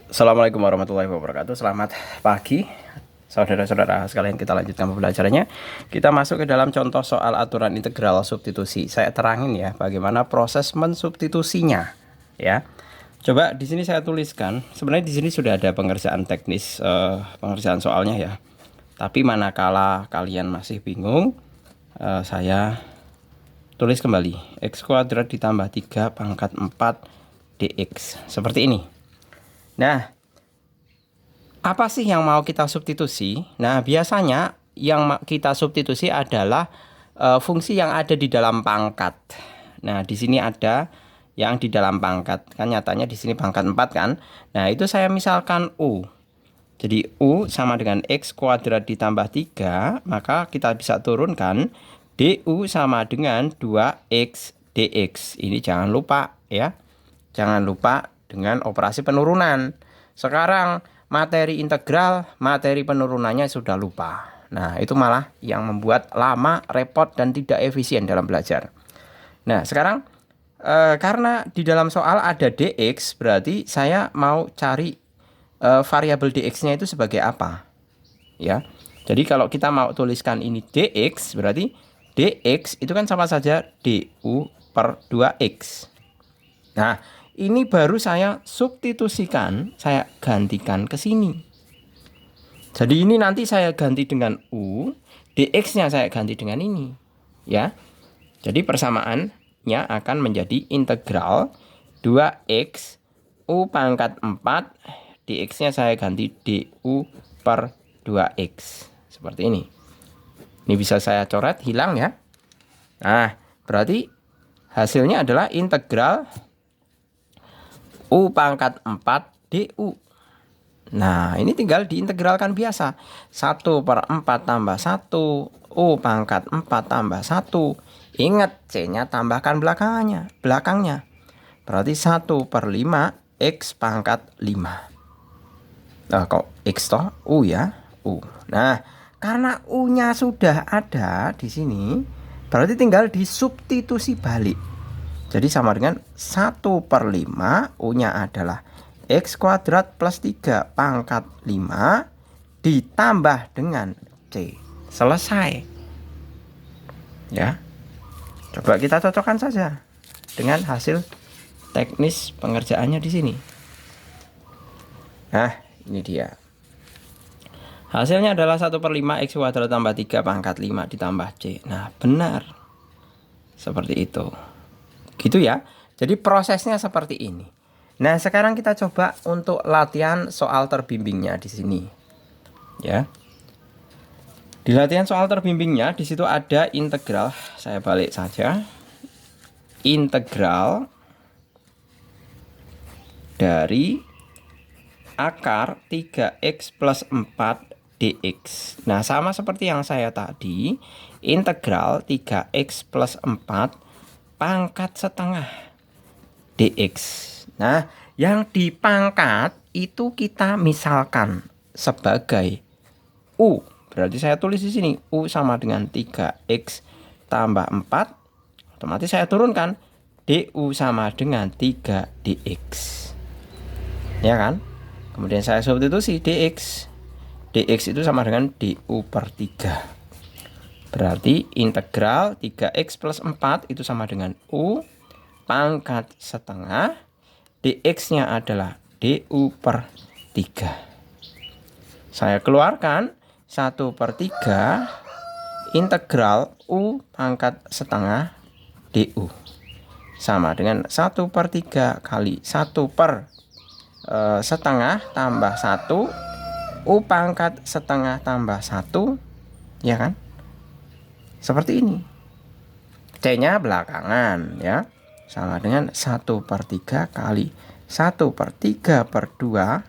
Assalamualaikum warahmatullahi wabarakatuh. Selamat pagi, saudara-saudara sekalian. Kita lanjutkan pembelajarannya. Kita masuk ke dalam contoh soal aturan integral substitusi. Saya terangin ya bagaimana proses mensubstitusinya. Ya, coba di sini saya tuliskan. Sebenarnya di sini sudah ada pengerjaan teknis, pengerjaan soalnya ya. Tapi manakala kalian masih bingung, saya tulis kembali x kuadrat ditambah 3 pangkat 4 dx seperti ini. Nah, apa sih yang mau kita substitusi? Nah, biasanya yang kita substitusi adalah fungsi yang ada di dalam pangkat. Nah, di sini ada yang di dalam pangkat. Kan nyatanya di sini pangkat 4 kan. Nah, itu saya misalkan U. Jadi U sama dengan X kuadrat ditambah 3, maka kita bisa turunkan DU sama dengan 2X dx. Ini jangan lupa ya. Jangan lupa dengan operasi penurunan. Sekarang materi integral, materi penurunannya sudah lupa. Nah, itu malah yang membuat lama, repot, dan tidak efisien dalam belajar. Nah, sekarang karena di dalam soal ada dx, berarti saya mau cari variabel dx-nya itu sebagai apa? Ya. Jadi kalau kita mau tuliskan ini dx, berarti dx itu kan sama saja du per 2x. Nah, ini baru saya substitusikan, saya gantikan ke sini. Jadi ini nanti saya ganti dengan U, dx-nya saya ganti dengan ini. Ya. Jadi persamaannya akan menjadi integral 2x U pangkat 4, dx-nya saya ganti du per 2x. Seperti ini. Ini bisa saya coret, hilang ya. Nah, berarti hasilnya adalah integral U pangkat 4 DU. Nah, ini tinggal diintegralkan biasa. 1 per 4 tambah 1. U pangkat 4 tambah 1. Ingat, C-nya tambahkan belakangnya. Berarti 1 per 5 X pangkat 5. Nah, kok X toh? U ya? U. Nah, karena U-nya sudah ada di sini, berarti tinggal disubstitusi balik. Jadi sama dengan 1 per 5, U-nya adalah X kuadrat plus 3 pangkat 5 ditambah dengan C. Selesai. Ya. Coba kita cocokkan saja dengan hasil teknis pengerjaannya di sini. Nah, ini dia. Hasilnya adalah 1 per 5 X kuadrat tambah 3 pangkat 5 ditambah C. Nah, benar. Seperti itu. Gitu ya. Jadi prosesnya seperti ini. Nah, sekarang kita coba untuk latihan soal terbimbingnya di sini. Ya. Di latihan soal terbimbingnya di situ ada integral. Saya balik saja. Integral dari akar 3x plus 4 dx. Nah, sama seperti yang saya tadi, integral 3x plus 4 pangkat setengah dx. Nah, yang dipangkat itu kita misalkan sebagai U. Berarti saya tulis di sini U sama dengan 3x tambah 4. Otomatis saya turunkan du sama dengan 3 dx. Ya kan? Kemudian saya substitusi dx. Dx itu sama dengan du per 3. Berarti integral 3x plus 4 itu sama dengan U pangkat setengah. Dx-nya adalah du per 3. Saya keluarkan 1 per 3 integral U pangkat setengah du. Sama dengan 1 per 3 kali 1 per setengah tambah 1. U pangkat setengah tambah 1. Ya kan? Seperti ini. C-nya belakangan ya. Sama dengan 1 per 3 kali 1 per 3 per 2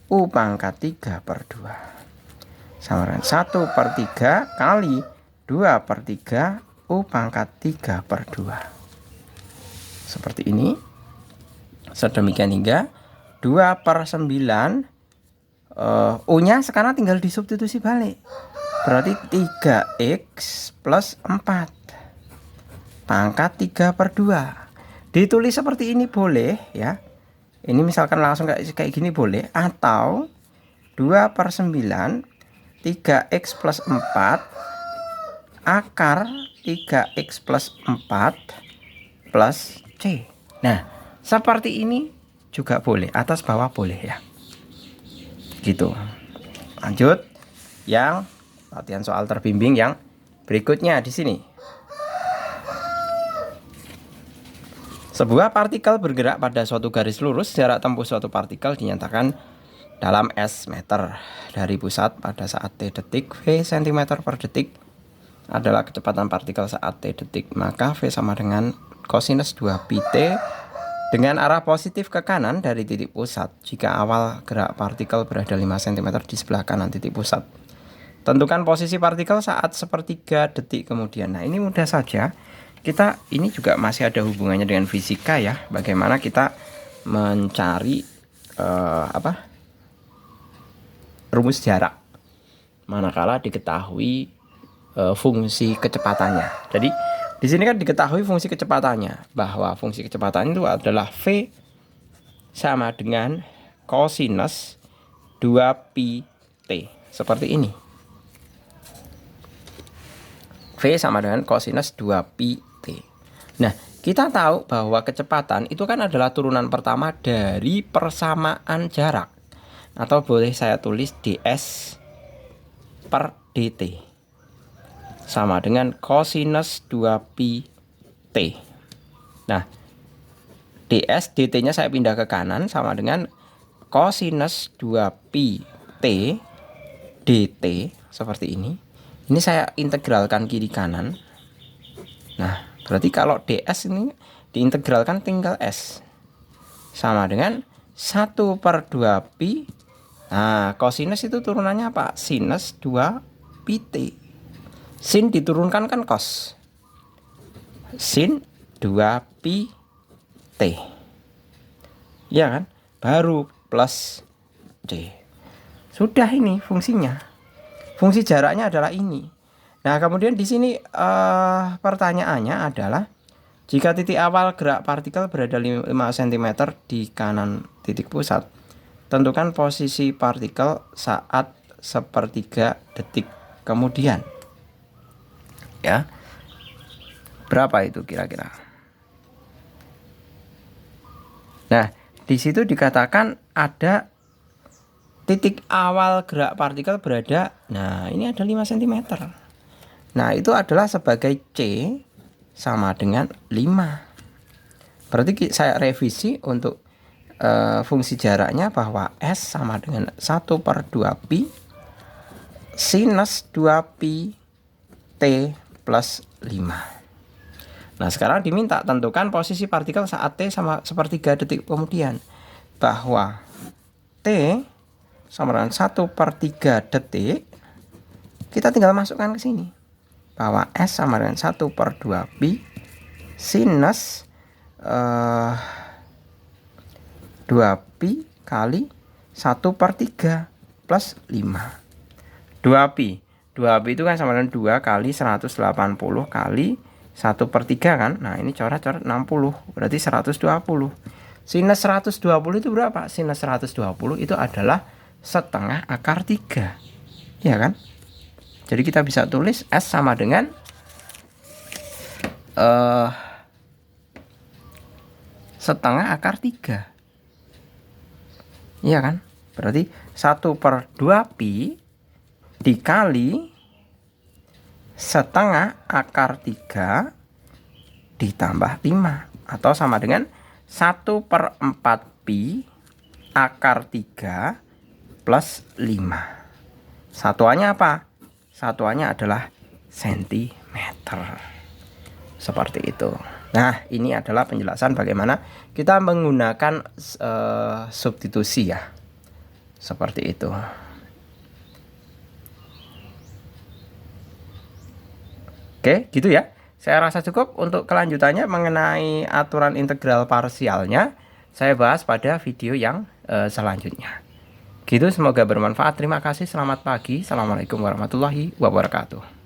U pangkat 3 per 2. Sama dengan 1 per 3 kali 2 per 3 U pangkat 3 per 2. Seperti ini. Sedemikian hingga 2 per 9. U-nya sekarang tinggal disubstitusi balik. Berarti 3x plus 4 pangkat 3 per 2. Ditulis seperti ini boleh ya. Ini misalkan langsung kayak gini boleh, atau 2/9 3x plus 4 akar 3x plus 4 plus C. Nah, seperti ini juga boleh, atas bawah boleh ya. Gitu. Lanjut yang latihan soal terbimbing yang berikutnya di sini. Sebuah partikel bergerak pada suatu garis lurus, jarak tempuh suatu partikel dinyatakan dalam S meter dari pusat pada saat T detik, V cm per detik adalah kecepatan partikel saat T detik. Maka V sama dengan cosinus 2πt dengan arah positif ke kanan dari titik pusat jika awal gerak partikel berada 5 cm di sebelah kanan titik pusat. Tentukan posisi partikel saat sepertiga detik kemudian. Nah, ini mudah saja. Kita ini juga masih ada hubungannya dengan fisika ya. Bagaimana kita mencari rumus jarak manakala diketahui fungsi kecepatannya. Jadi di sini kan diketahui fungsi kecepatannya, bahwa fungsi kecepatan itu adalah V sama dengan cosinus 2πt. Seperti ini. V sama dengan cosinus 2πt. Nah, kita tahu bahwa kecepatan itu kan adalah turunan pertama dari persamaan jarak. Atau boleh saya tulis ds per dt sama dengan cosinus 2πt. Nah, ds dt-nya saya pindah ke kanan sama dengan cosinus 2πt dt seperti ini. Ini saya integralkan kiri kanan. Nah, berarti kalau ds ini diintegralkan tinggal s sama dengan 1/2pi. Nah, cosinus itu turunannya apa? Sinus 2πt. Sin diturunkan kan cos. Sin 2πt. Ya kan? Baru plus D. Sudah, ini fungsinya. Fungsi jaraknya adalah ini. Nah, kemudian di sini pertanyaannya adalah jika titik awal gerak partikel berada 5 cm di kanan titik pusat, tentukan posisi partikel saat sepertiga detik kemudian. Ya. Berapa itu kira-kira? Nah, di situ dikatakan ada titik awal gerak partikel berada, nah ini ada 5 cm. Nah, itu adalah sebagai C sama dengan 5. Berarti saya revisi untuk fungsi jaraknya bahwa S sama dengan 1/2pi sinus 2pi T plus 5. Nah, sekarang diminta tentukan posisi partikel saat T sama sepertiga detik kemudian. Bahwa T sama dengan 1/3 detik, kita tinggal masukkan ke sini bahwa S sama dengan 1/2pi sinus 2pi kali 1/3 plus 5. 2pi itu kan sama dengan 2 kali 180 kali 1/3 kan. Nah, ini coret-coret 60, berarti 120. Sinus 120 itu berapa? Sinus 120 itu adalah setengah akar 3. Ya kan? Jadi kita bisa tulis S sama dengan setengah akar 3. Iya kan? Berarti 1/2pi dikali setengah akar 3 ditambah 5. Atau sama dengan 1/4pi akar 3 plus 5. Satuannya apa? Satuannya adalah sentimeter. Seperti itu. Nah, ini adalah penjelasan bagaimana kita menggunakan substitusi ya. Seperti itu. Oke, gitu ya. Saya rasa cukup. Untuk kelanjutannya mengenai aturan integral parsialnya, saya bahas pada video yang selanjutnya. Gitu, semoga bermanfaat. Terima kasih, selamat pagi. Assalamualaikum warahmatullahi wabarakatuh.